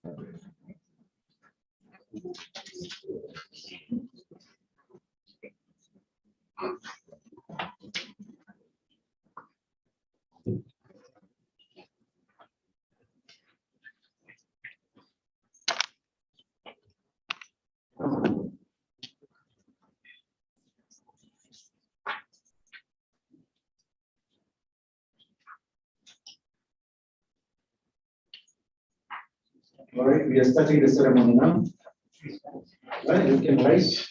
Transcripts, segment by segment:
All right, we are starting the ceremony now. All right, you can rise.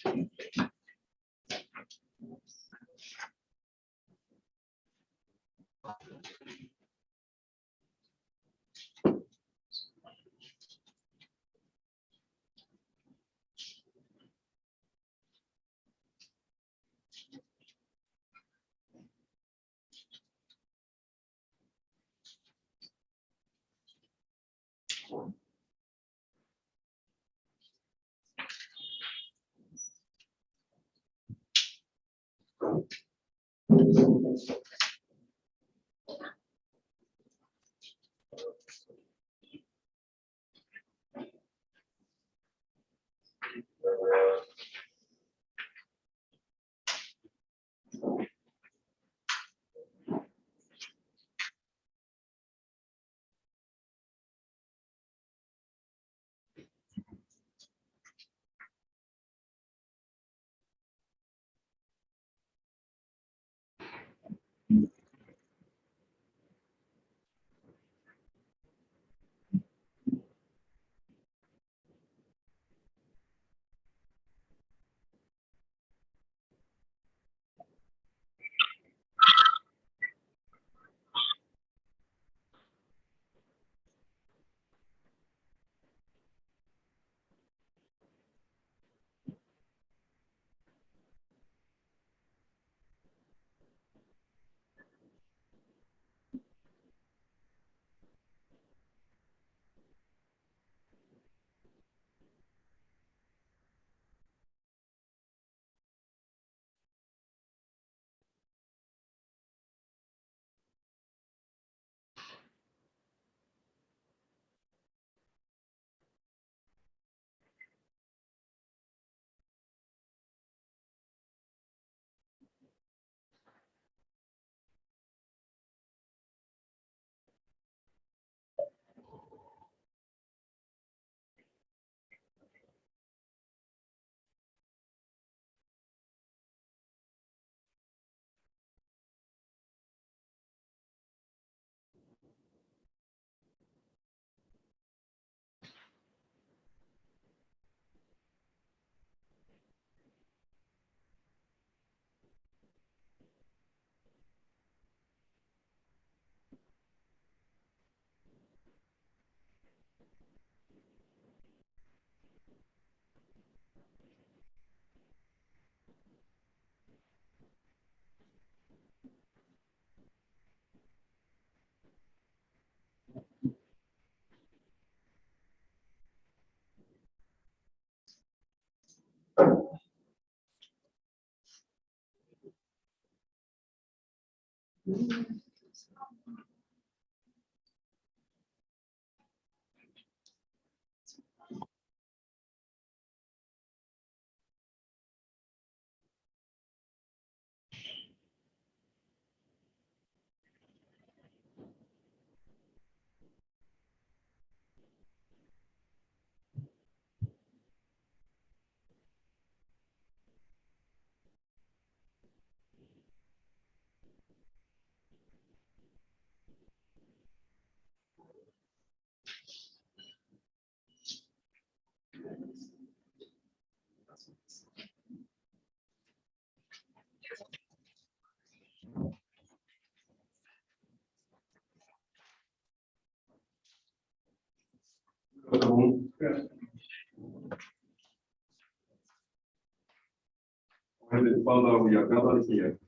Heavenly Father, we are gathered here.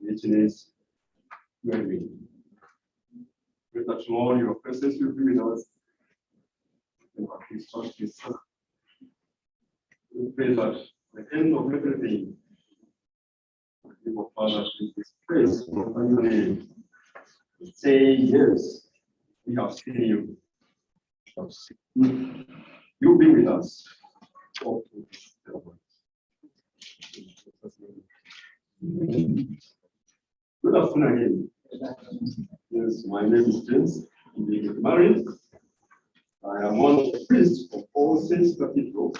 Richness, well-being. Let us know your presence will be with us. And what we start this. We pray that the end of everything, the Father, is this place of your name. Say yes, we have seen you. You'll be with us. Good afternoon again. Yes, my name is James. I'm married. I am one of the priests of All Saints Cathedral.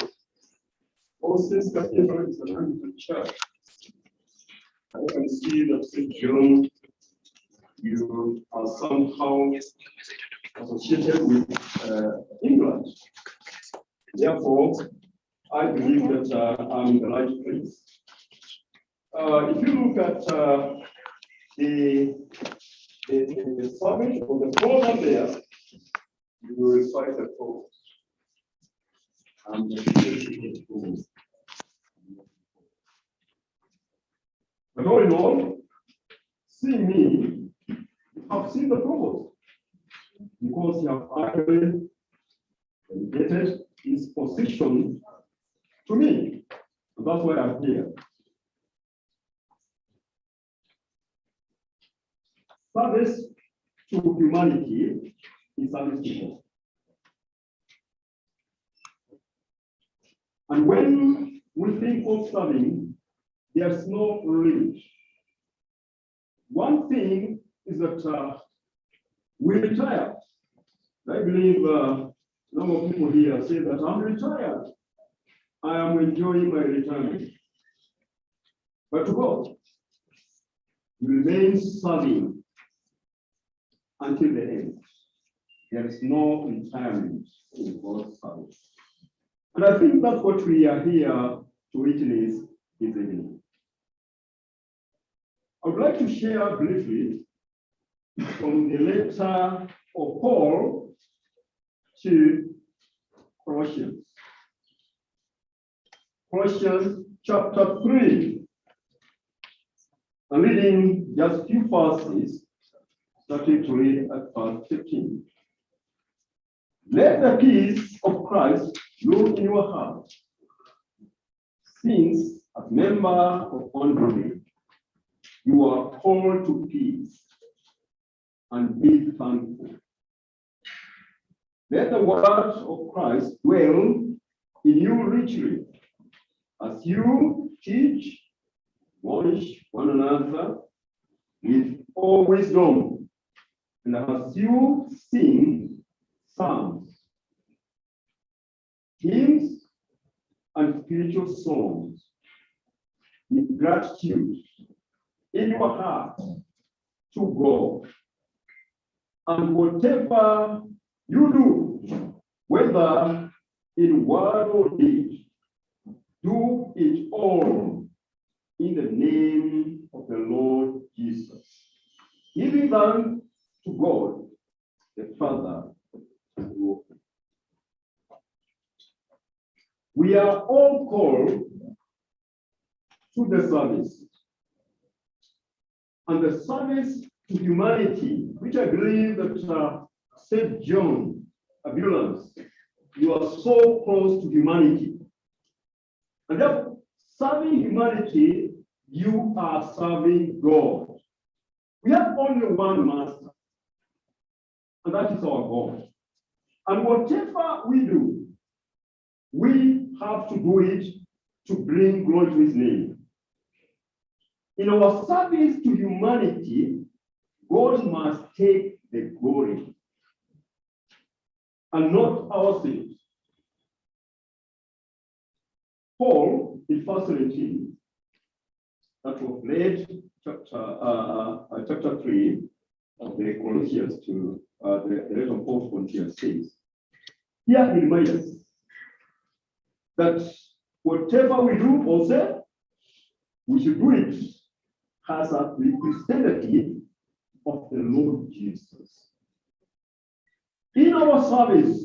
All Saints Cathedral is an Anglican church. I can see that St. John, you are somehow associated with England. Therefore, I believe that I'm in the right place. If you look at the summit or the program there, you will find the post. But all in all, seeing me, you have seen the proposal because you have actually dedicated his position to me. So that's why I'm here. Service to humanity is service to God. And when we think of serving, there's no limit. One thing is that we retire. I believe a number of people here say that I'm retired. I am enjoying my retirement. But to God, we remain serving until the end. There is no retirement in God's service. And I think that's what we are here to witness this evening. I would like to share briefly from the letter of Paul to Colossians. Colossians chapter 3. I'm reading just a few verses, starting to read at verse 15. Let the peace of Christ rule in your heart, since as member of one body, you are called to peace and be thankful. Let the word of Christ dwell in you richly, as you teach, admonish one another with all wisdom, and as you sing psalms, hymns, and spiritual songs with gratitude in your heart to God. And whatever you do, whether in word or deed, do it all in the name of the Lord Jesus, giving thanks to God, the Father. We are all called to the service. And the service to humanity, which I believe that St. John Abulance, you are so close to humanity. And therefore, serving humanity, you are serving God. We have only one master, and that is our God. And whatever we do, we have to do it to bring glory to his name. In our service to humanity, God must take the glory and not ourselves. Paul, in verse 17, that was read, chapter 3 of the Colossians to the letter of Paul to Colossians says, here he reminds us that whatever we do also, we should do it as a representative of the Lord Jesus. In our service,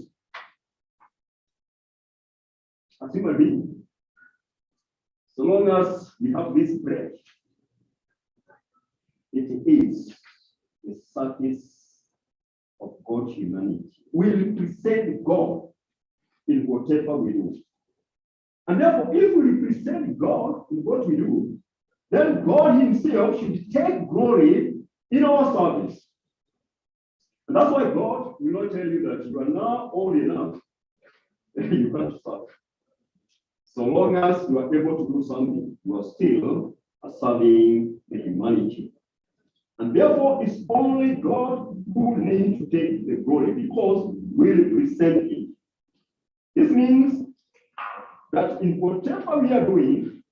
as human beings, so long as we have this breath, it is the service of God's humanity. We represent God in whatever we do. And therefore, if we represent God in what we do, then God himself should take glory in our service. And that's why God will not tell you that you are now old enough, you can't serve. So long as you are able to do something, you are still serving the humanity. And therefore, it's only God who needs to take the glory because we represent Him. This means that in whatever we are doing,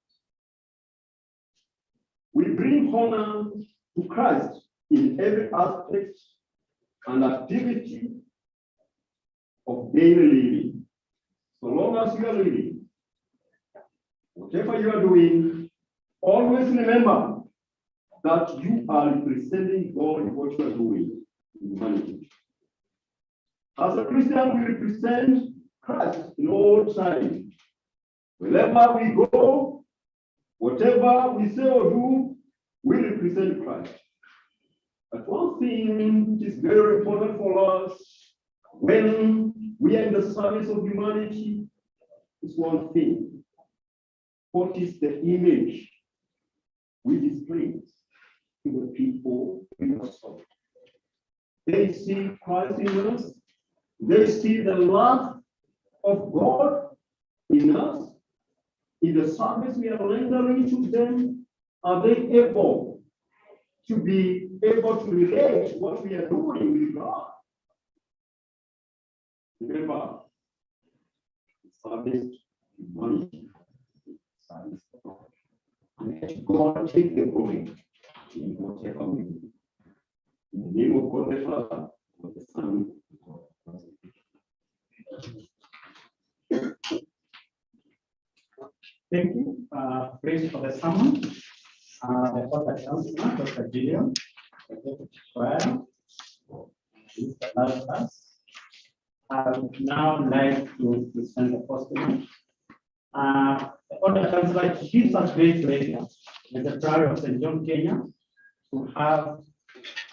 we bring honor to Christ in every aspect and activity of daily living. So long as you are living, whatever you are doing, always remember that you are representing God in what you are doing in humanity. As a Christian, we represent Christ in all time. Wherever we go, whatever we say or do, we represent Christ. But one thing is very important for us when we are in the service of humanity is one thing. What is the image we display to the people in us? They see Christ in us. They see the love of God in us. In the service we are rendering to them, are they able to relate what we are doing with God? Remember, service humanity, service of God. And let God take the glory in whatever we do. In the name of God the Father, of the Son, of the Holy Spirit. Thank you. Praise for the sermon. The Father Chancellor, Dr. Gideon, the Deputy Choir, Mr. Lazarus. I would now like to present the postman. The Father Chancellor gives us great pleasure in the prayer of St. John, Kenya, to have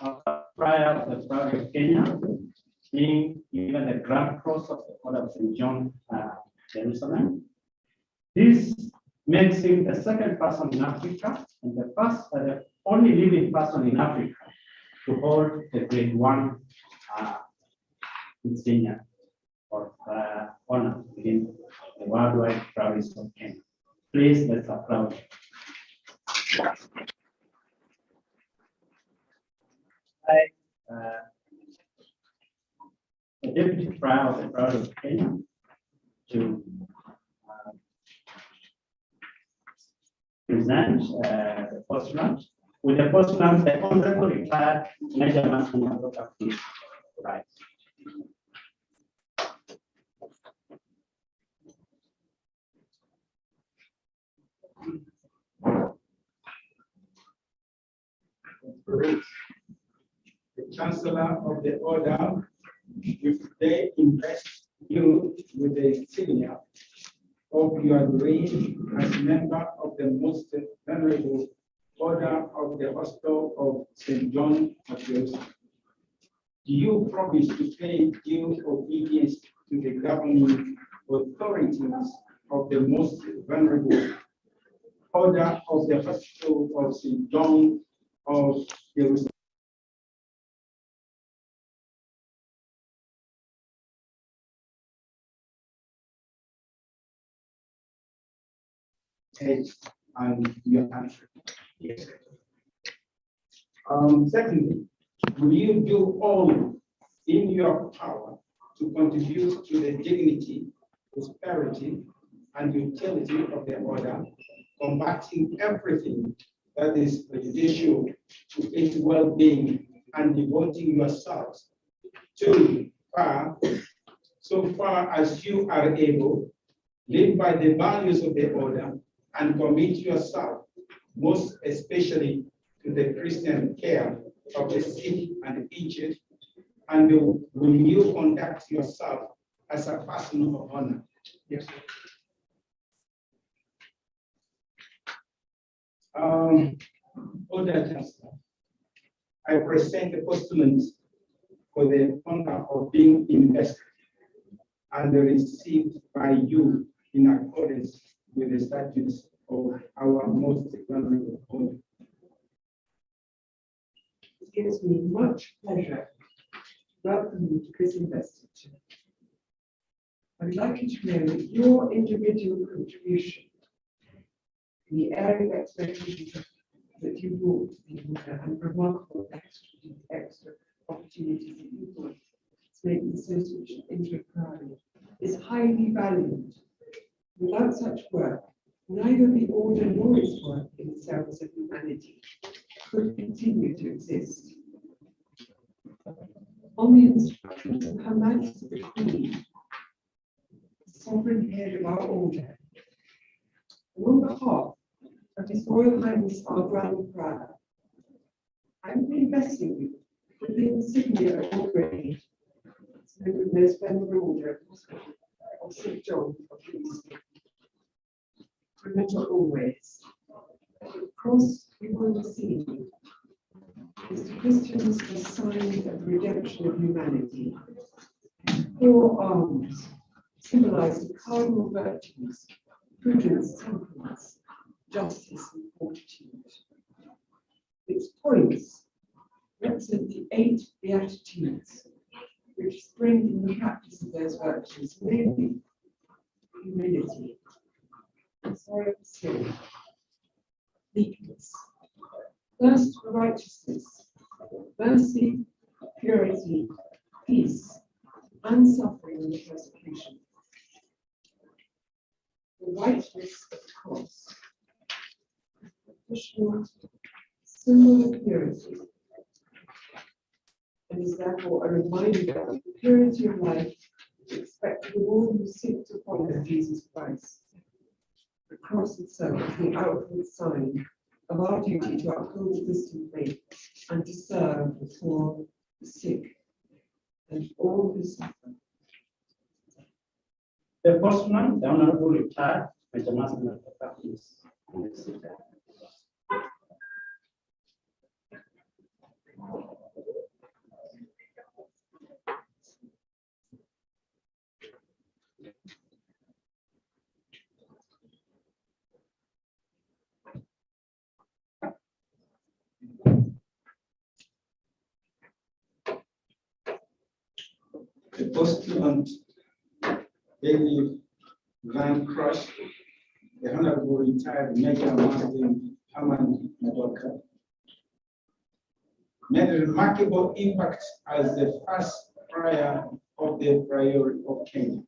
a prayer of the prayer of Kenya being given the Grand Cross of the Order of St. John, Jerusalem. This makes him the second person in Africa and the only living person in Africa to hold the grade 1 insignia of honor within the worldwide province of Kenya. Please let's applaud. The Deputy Prior of the Province of Kenya to present the postulant. With the postulant, the Honorable Retired Major Marsden Madoka, please rise. The Chancellor of the Order, if they invest you with the insignia of your reign as member of the most venerable Order of the Hospital of St. John of Jerusalem, do you promise to pay due obedience to the governing authorities of the most venerable Order of the Hospital of St. John of Jerusalem? And your answer. Yes. Secondly, will you do all in your power to contribute to the dignity, prosperity, and utility of the order, combating everything that is prejudicial to its well-being, and devoting yourselves to so far as you are able, live by the values of the order, and commit yourself most especially to the Christian care of the sick and aged, and will you conduct yourself as a person of honor? Yes. Order Chancellor, I present the postulants for the honor of being invested and received by you in accordance with the statutes of our most venerable order. It gives me much pleasure Welcome you to this Investiture. I would like you to know that your individual contribution in the area of expectations that you brought to the order and remarkable extra opportunities that you brought to make the association into a priority is highly valued. Without such work, neither the order nor its work in the service of humanity could continue to exist. On the instructions of Her Majesty the Queen, sovereign head of our order, and on behalf of His Royal Highness our Grand Prior, I am investing you with the insignia of your grade, so the most venerable order of St. John of Peace. Remember always, the cross you will receive is to Christians the sign of redemption of humanity. 4 arms symbolize the cardinal virtues, prudence, temperance, justice, and fortitude. Its points represent the 8 beatitudes, which spring from the practice of those virtues, namely humility, sorrow for sin, meekness, thirst for righteousness, mercy, purity, peace, and suffering under persecution. The whiteness of the cross, a traditional symbol of purity, and is therefore a reminder of the purity of life expected of all who seek to follow Jesus Christ. The cross itself is the outward sign of our duty to uphold the Christian faith and to serve the poor, the sick, and all who suffer. The postman, the Honorable Retired Major Marsden, Madoka, is on the seat. The postulant Daily Grand Cross, the Honorable Retired Major Marsden Madoka, made a remarkable impact as the first prior of the Priory of Kenya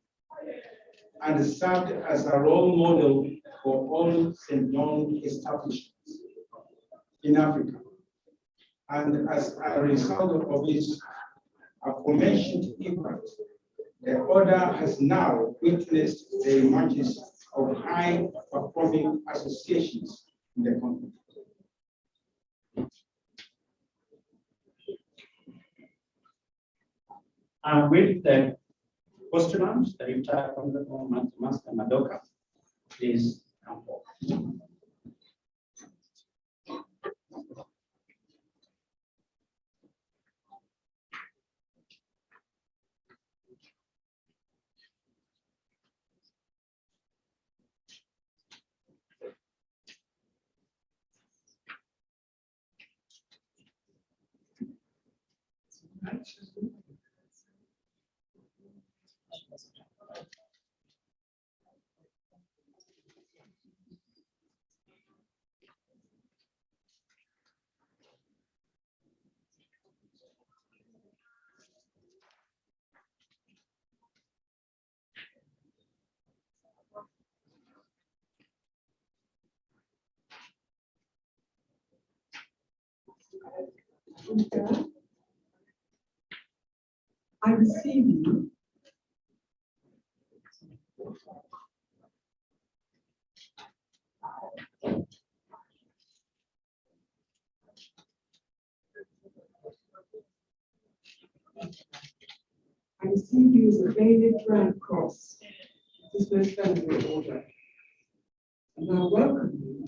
and served as a role model for all St. John establishments in Africa. And as a result of its aforementioned impact, the order has now witnessed the emergence of high-performing associations in the country. And with the postulant, the Retired Honorable Marsden Madoka, please come forward. I receive you as a Daily Grand Cross, this most venerable order, and I welcome you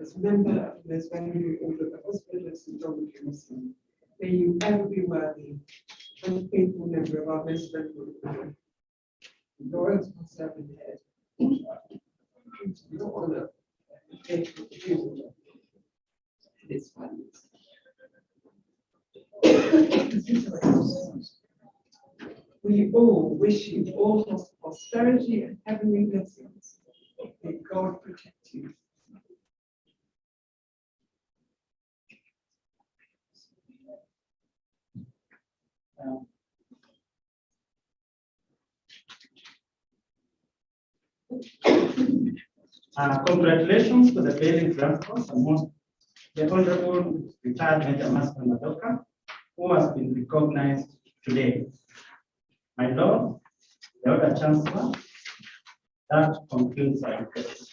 as a member of the most venerable order of the Hospital of St. John of Peace. May you ever be worthy and a faithful member of our most venerable order. Loyal to my servant head, to your honor, and faithful to his order and its values. We all wish you all prosperity and heavenly blessings. May God protect you. Congratulations to the Bailey Grant Course and most the Honorable Retired Major Marsden Madoka, who has been recognized today. My Lord, the Elder Chancellor, that concludes our request.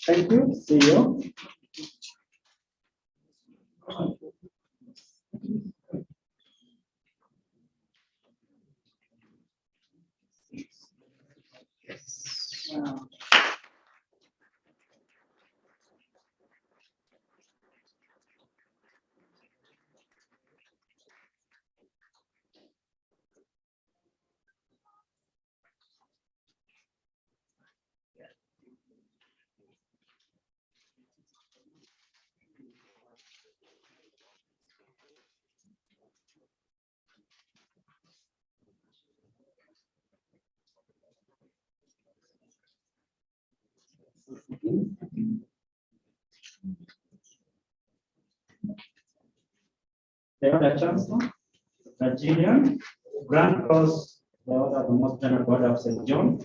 Thank you. See you. The Elder Chancellor, Nigerian, Grand Cross, the Order of the Most General Order of St. John,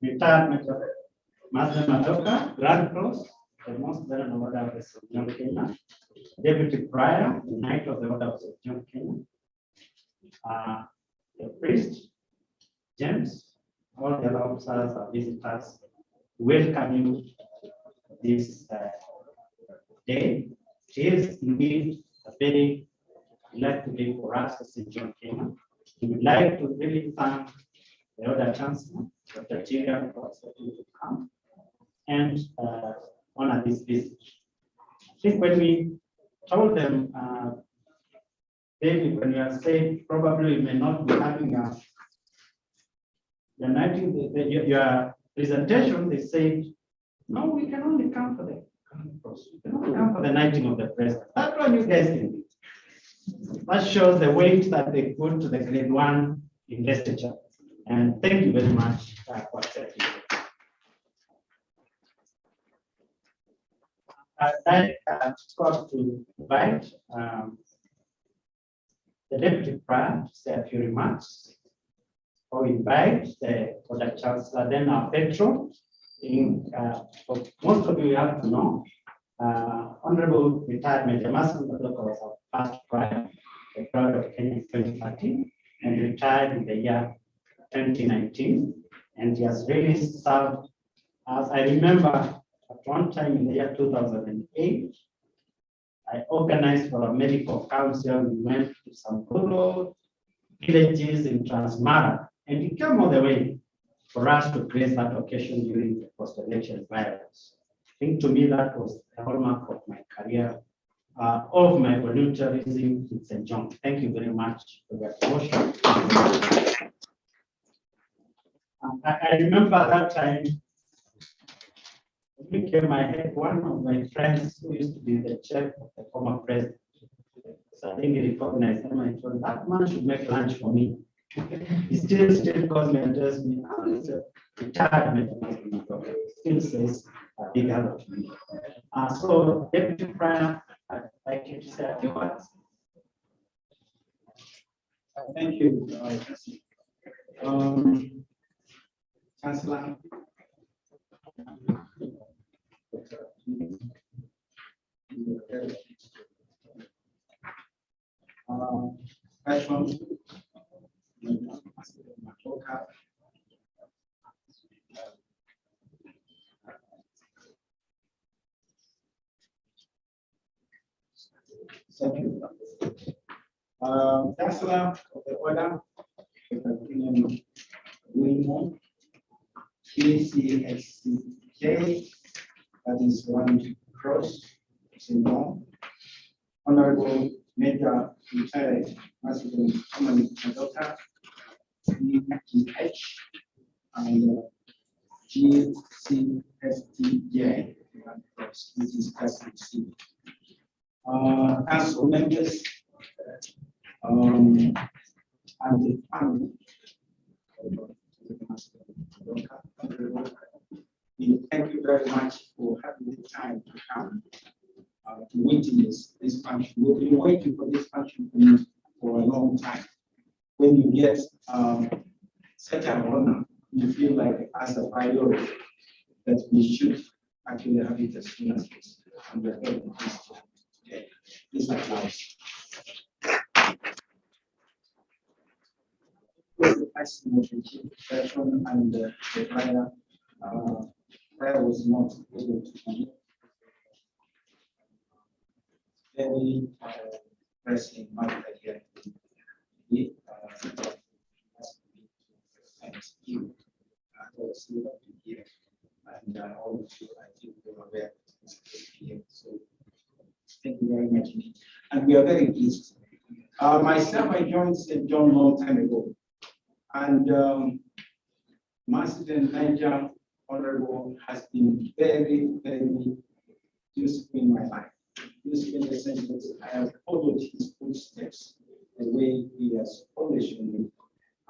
Retired Major Marsden Madoka, Grand Cross, the Most General Order of St. John, Kenya, Deputy Prior, Knight of the Order of St. John, Kenya, the priest, James, all the other officers and visitors, welcome you this day. It is indeed a very lucky day for us as St. John, Kenya. We would like to really thank the Elder Chancellor, Dr. Jiria, for accepting to come and honor this visit. I think when we told them, David, when you have said probably we may not be having your presentation, they said, no, we can only come for the we can only come for the knighting of the president. That's what you guys can do. That shows the weight that they put to the grade 1 investiture. And thank you very much for accepting it. I'd like Scott to invite the deputy prior to say a few remarks. Or invite the Elder Chancellor, then our patron. Most of you have to know, Honorable Retired Major Marsden Madoka was our first prior, the Proud of Kenya in 2013, and retired in the year 2019. And he has really served, as I remember, at one time in the year 2008, I organized for a medical council. We went to some rural villages in Transmara, and he came all the way for us to grace that occasion during the post-election violence. I think to me that was the hallmark of my career, of my volunteerism in St. John. Thank you very much for your devotion. I remember that time, it became I had one of my friends who used to be the chef of the former president. So I think he recognized him and told that man should make lunch for me. He still calls me and tells me, it's a retired medical. Still says a big hello to me. So, Deputy Prior, I'd like you to say a few words. Thank you, Chancellor, session. Madoka. Thank you. Chancellor of the order, William, GCSTJ, that is one cross, syndrome. Honorable Major Retired Marsden Madoka, EGH, and GCSTJ, which is class C. Council members, and the family. We thank you very much for having the time to come to witness this function. We've been waiting for this function for a long time. When you get such an honor, you feel like as a priority that we should actually have it as soon as possible. And we're very pleased today. Please applause. The passing of the chief session and the prayer was not able to be very pressing matter here. Thanks you. Here. And all of you, I think you are aware of this here. So thank you very much. And we are very pleased. Myself, I joined St. John a long time ago. And Marsden Niger Honorable has been very, very useful in my life. Useful in the sense that I have followed his footsteps the way he has always shown me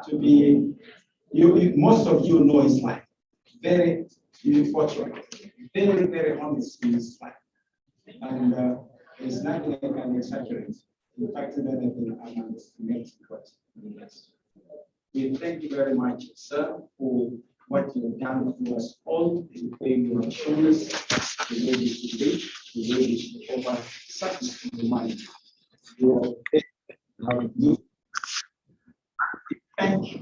to be. Most of you know his life. Very fortunate, very, very honest in his life. And it's nothing I can exaggerate. In fact, anything I underestimate what he has. We thank you very much, sir, for what you've done for us all, the way you have shown us, the way you should live, the way you should offer such humanity. Thank you.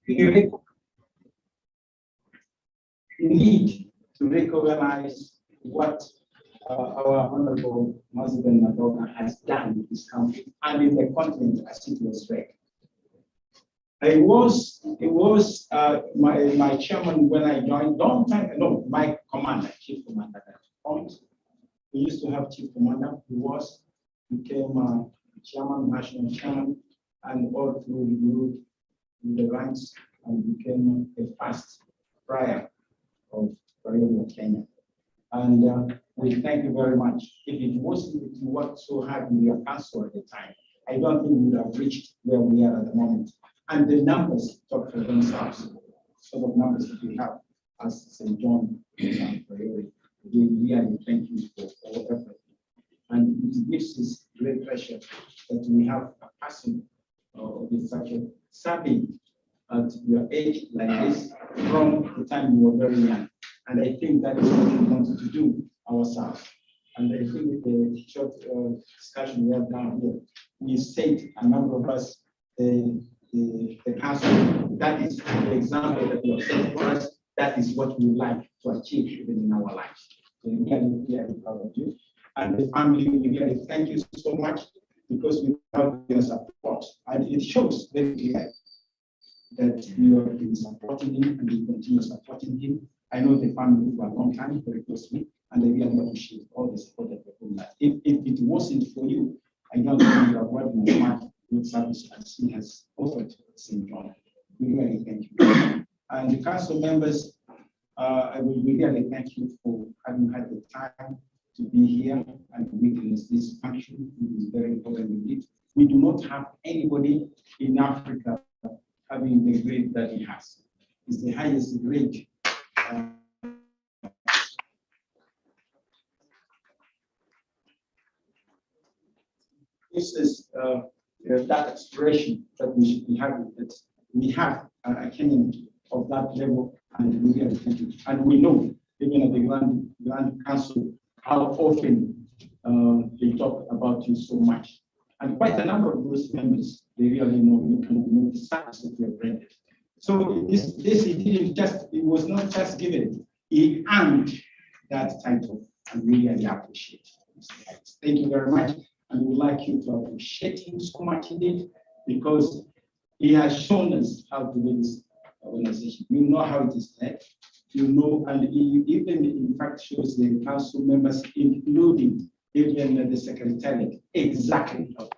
You need to recognize what our Honorable Marsden Madoka has done in this country and in the continent as it was read. It was my chairman when I joined, long time, no, my commander, chief commander at that point. We used to have chief commander who became chairman, national chairman, and all through he grew in the ranks and became a first prior of Kenya. And we thank you very much. If it wasn't that you worked so hard in your council at the time, I don't think we would have reached where we are at the moment. And the numbers talk for themselves. Sort of numbers that we have as St. John priority. We really thank you for all effort. And it gives us great pleasure that we have a person with such a serving at your age like this from the time you were very young. And I think that is what we wanted to do ourselves. And I think with the short discussion we have down here, we said a number of us, the council, that is the example that you have set for us. That is what we like to achieve even in our lives. So we are proud of you. And the family, we really thank you so much because we have your support. And it shows very clearly that you have been supporting him and you continue supporting him. I know the family for a long time, very closely, and I really appreciate all the support that you've done. If it wasn't for you, I don't think you have worked in a good service as he has offered St. John. We really thank you. And the council members, I will really thank you for having had the time to be here and witness this function. It is very important indeed. We do not have anybody in Africa having the grade that he has. It's the highest grade. This is that aspiration that we should be having, that we have a Kenyan of that level, and we are thinking, and we know even at the Grand Council, how often they talk about you so much. And quite a number of those members, they really know you and know the service that you have rendered. So this it was not just given, he earned that title, and we really appreciate it. Thank you very much, and we'd like you to appreciate him so much indeed, because he has shown us how to do this organization. You know how it is led, you know, and he even in fact shows the council members, including even the secretariat, exactly how.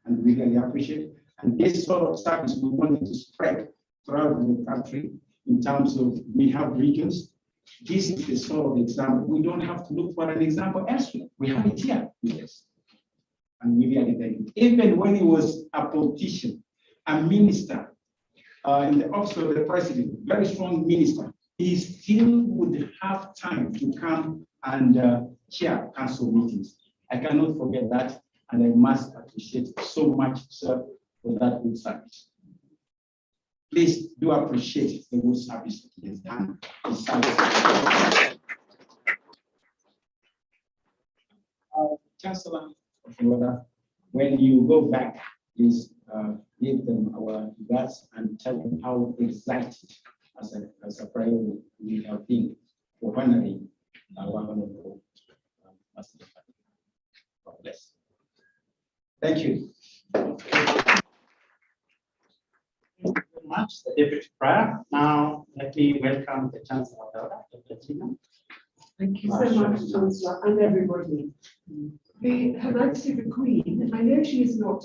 And we really appreciate it. And this sort of service we wanted to spread throughout the country in terms of we have regions. This is the sort of example. We don't have to look for an example elsewhere. We have it here. Yes. And we really thank you. Even when he was a politician, a minister in the office of the president, very strong minister, he still would have time to come and chair council meetings. I cannot forget that, and I must appreciate so much, sir, for that good service. Please do appreciate the good service that he has done. Chancellor, when you go back, please give them our regards and tell them how excited as a priority we have been for honoring our honorable Master. God bless. Thank you. Thank you very much, the deputy prayer. Now, let me welcome the Chancellor, Dr. Tina. Thank you so much, Chancellor, and everybody. Her Majesty the Queen, I know she is not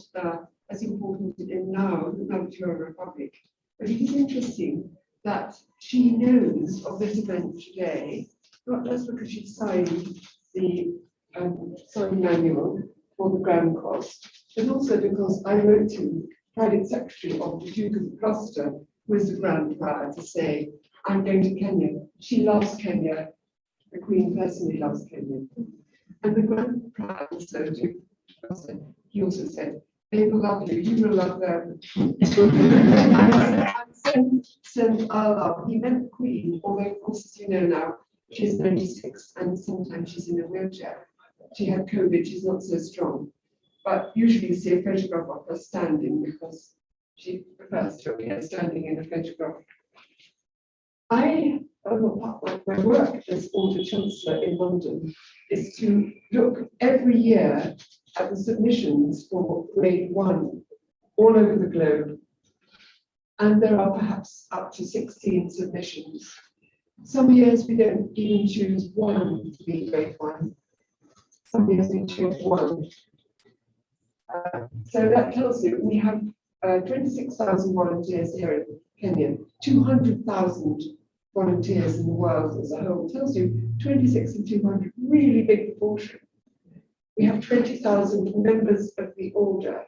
as important in now the Maldivian Republic, but it is interesting that she knows of this event today, not just because she signed the manual for the Grand Cross, but also because I wrote to private secretary of the Duke of Gloucester, who is the Grand Prior, to say, I'm going to Kenya. She loves Kenya. The Queen personally loves Kenya. And the Grand Prior also, Duke of Gloucester, he also said, they will love you, you will love them. And so I'll love. He meant the Queen, although of course, as you know now, she's 96 and sometimes she's in a wheelchair. She had COVID, she's not so strong. But usually you see a photograph of her standing because she prefers to appear standing in a photograph. My work as Order Chancellor in London is to look every year at the submissions for grade 1 all over the globe. And there are perhaps up to 16 submissions. Some years we don't even choose one to be grade 1. Some years we choose one. So that tells you we have 26,000 volunteers here in Kenya, 200,000 volunteers in the world as a whole. It tells you 26 and 200, really big proportion. We have 20,000 members of the order.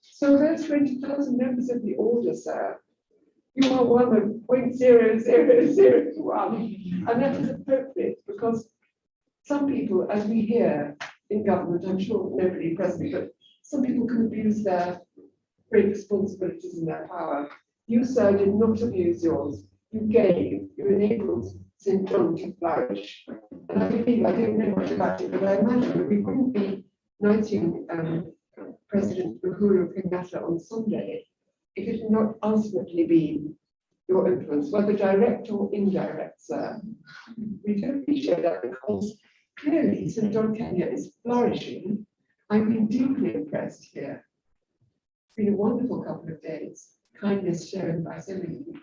So those 20,000 members of the order, sir, you are one of 0.0001, and that is appropriate because some people, as we hear in government, I'm sure nobody present, but some people can abuse their great responsibilities and their power. You, sir, did not abuse yours. You gave, you enabled St. John to flourish. And I believe, I don't know much about it, but I imagine that we wouldn't be knighting President Uhuru Kenyatta on Sunday if it had not ultimately been your influence, whether direct or indirect, sir. We do appreciate that because clearly St. John Kenya is flourishing. I've been deeply impressed here. It's been a wonderful couple of days, kindness shown by so many people.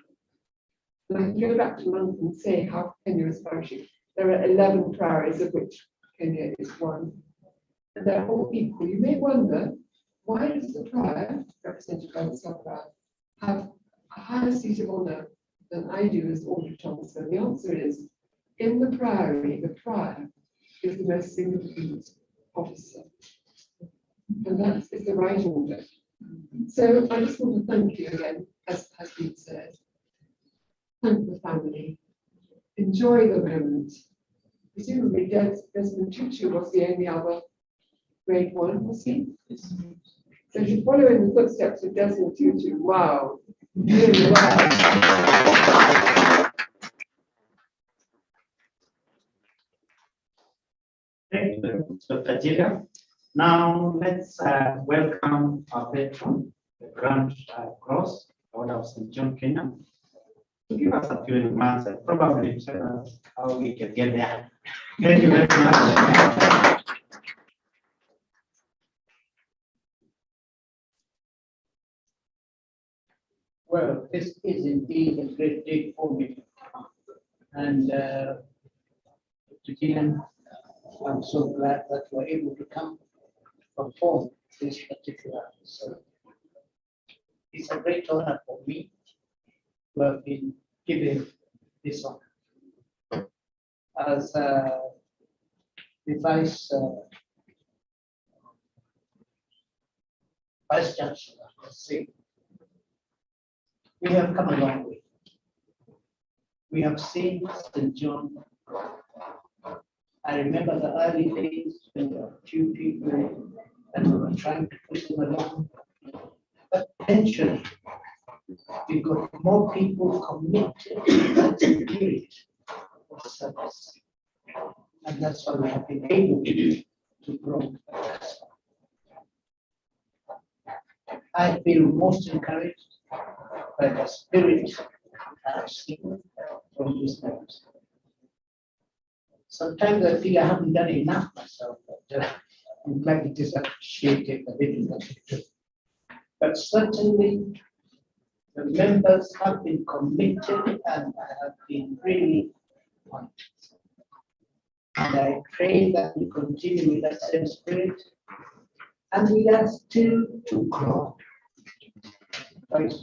And I can go back to London and say how Kenya is flourishing. There are 11 priories, of which Kenya is one. And they're all equal. You may wonder, why does the prior, represented by the sub-prior, have a higher seat of honour than I do as Order Chancellor? The answer is, in the priory, the prior is the most significant officer. And that is the right order. So I just want to thank you again, as has been said. Thank the family. Enjoy the moment. Presumably Desmond Tutu was the only other grade 1, was he? Yes. So if you follow in the footsteps of Desmond Tutu, wow. Really wow. Dr. Gillian. Now let's welcome our patron, the Grand Cross, Order of St. John, Kenya, to give us a few remarks and probably tell us how we can get there. Thank you very much. Well, this is indeed a great day for me. And again, I'm so glad that we're able to come perform this particular service. It's a great honor for me to have been given this honor. As the Vice Chancellor has said, we have come a long way. We have seen St. John. I remember the early days when there were a few people and we were trying to push them along. But eventually, we got more people committed to that spirit of service. And that's why we have been able to grow. I feel most encouraged by the spirit I've seen from these members. Sometimes I feel I haven't done enough myself, but I'm glad it is appreciated a little bit. But certainly, the members have been committed and I have been really on it. And I pray that we continue with that same spirit and we are still to grow. Right?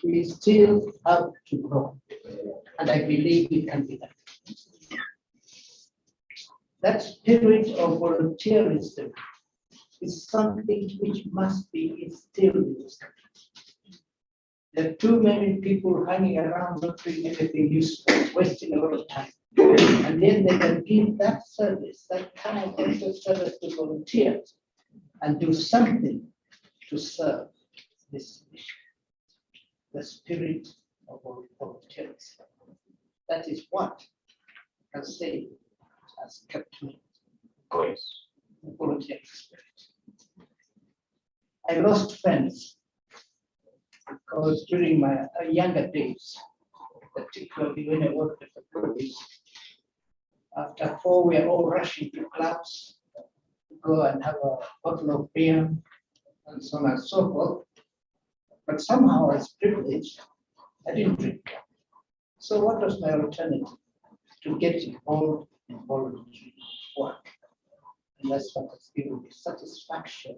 We still have to grow. And I believe we can do that. That spirit of volunteerism is something which must be instilled in this country. There are too many people hanging around not doing anything useful, wasting a lot of time. And then they can give that service, that kind of service to volunteers and do something to serve this mission. The spirit of volunteers. That is what I can say has kept me going, the volunteer spirit. I lost friends because during my younger days, particularly when I worked at the police, after 4, we are all rushing to clubs to go and have a bottle of beer and so on and so forth. But somehow, as privileged, I didn't drink. So what was my alternative? To get involved in voluntary work. And that's what has given me satisfaction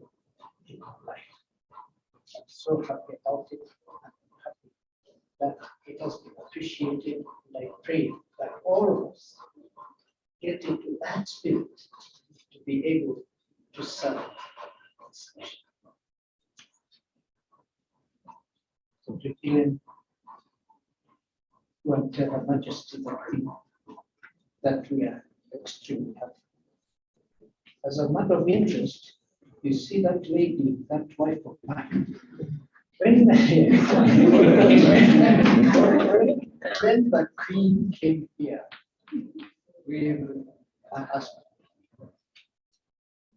in my life. I'm so happy about it. I'm happy that it has been appreciated. And I pray that all of us get into that spirit to be able to serve this mission. So to begin, I want to tell Her Majesty the Queen that we are extremely happy. As a matter of interest, you see that lady, that wife of mine. When the Queen came here with her husband,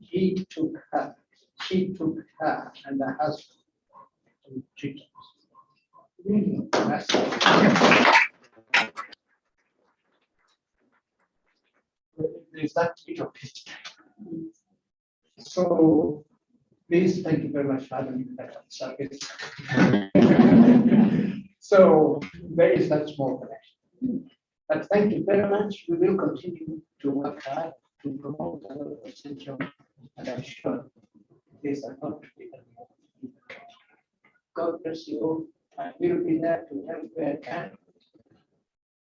she took her and her husband to treat us. Really, there's that bit of history. So please, thank you very much for having me that service. So there is that small connection. But thank you very much. We will continue to work hard to promote the essential, and I'm sure these are not to be done. God bless you all. I will be there to help where I can.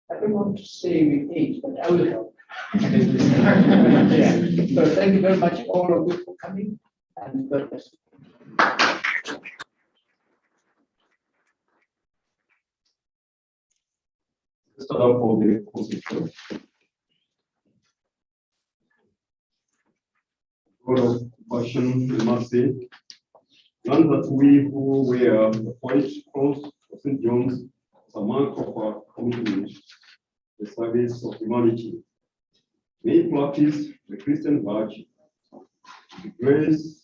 I don't want to say with age, but I will help. Yeah. So thank you very much, all of you, for coming, and God bless you. Start up for the constitution. God of compassion, we must say, grant that we who wear the white cross of St. John's as a mark of our commitment, the service of humanity, may practice the Christian virtue, with grace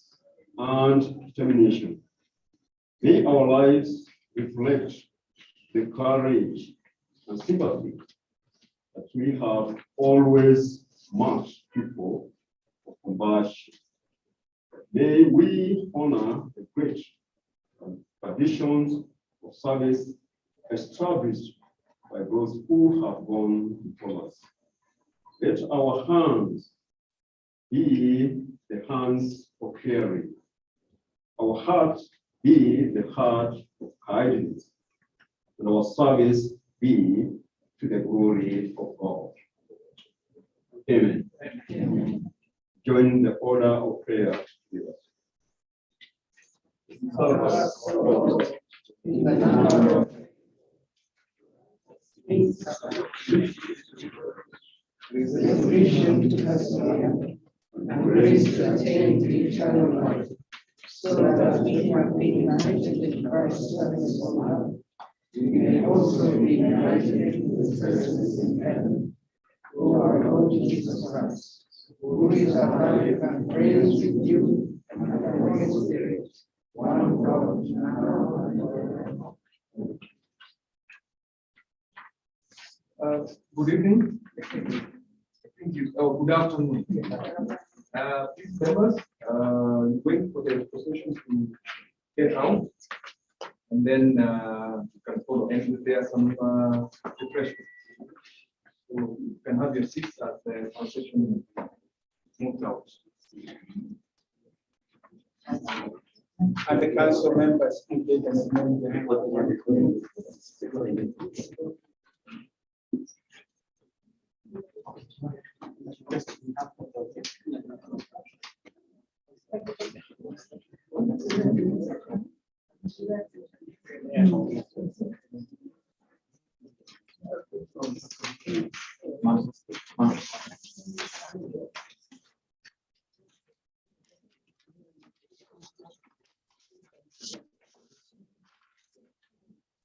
and determination. May our lives reflect the courage and sympathy that we have always marked people of compassion. May we honor the great traditions of service established by those who have gone before us. Let our hands be the hands of caring, our heart be the heart of kindness, and our service be to the glory of God. Amen. Amen. Join the order of prayer with us. Resolution to persevere and grace to attain to eternal life, so that we have been united with Christ's service on earth, we may also be united with His presence in heaven. O our Lord Jesus Christ, who is alive and reigns with you and the Holy Spirit, one God, now and forever. Good evening. Thank you. Oh, good afternoon. Please, members, wait for the procession to get out, and then you can follow. And there are some refreshments. So you can have your seats as the procession moves out. And the council members can take an amendment. Yeah.